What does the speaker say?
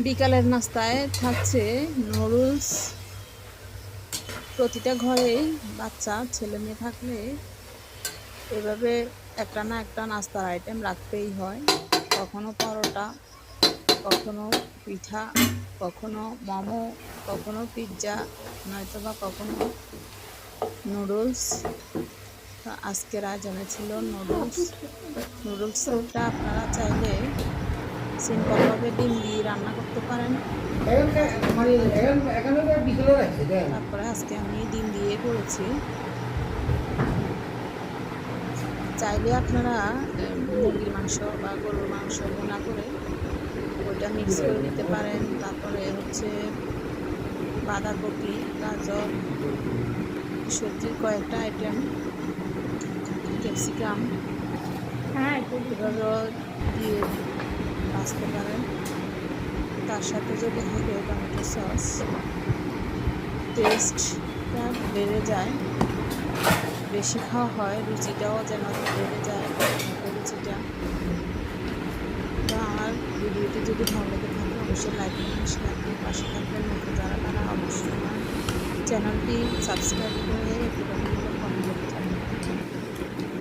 বিকালের নাস্তায় থাকছে নুডলস। প্রতিটা ঘরে বাচ্চা ছেলে মেয়ে থাকলে এভাবে একটা না একটা নাস্তার আইটেম রাখতেই হয়। কখনো পরোটা, কখনো পিঠা, কখনো মোমো, কখনো পিৎজা, নয়তো বা কখনো নুডলস। আজকের আয়োজনে ছিল নুডলস। নুডলসটা আপনারা চাইলে সিম্পলভাবে ডিম দিয়ে রান্না করতে পারেন। তারপরে আজকে আমি ডিম দিয়ে করেছি। চাইলে আপনারা মুরগির মাংস বা গরুর মাংস ভুনা করে ওইটা মিক্স করে নিতে পারেন। তারপরে হচ্ছে বাঁধাকপি, গাজর, সবজির কয়েকটা আইটেম, ক্যাপসিকাম এভাবেও দিয়ে ভাজতে পারেন। তার সাথে যদি থাকে টমেটো সস, টেস্টটা বেড়ে যায়, বেশি খাওয়া হয়, রুচিটাও যেন বেড়ে যায়, রুচিটা। তো আমার ভিডিওটি যদি ভালো লেগে থাকে অবশ্যই লাইক করবেন, শেয়ার করবেন, পাশে থাকবেন। নতুন যারা তারা অবশ্যই আমার চ্যানেলটি সাবস্ক্রাইব করে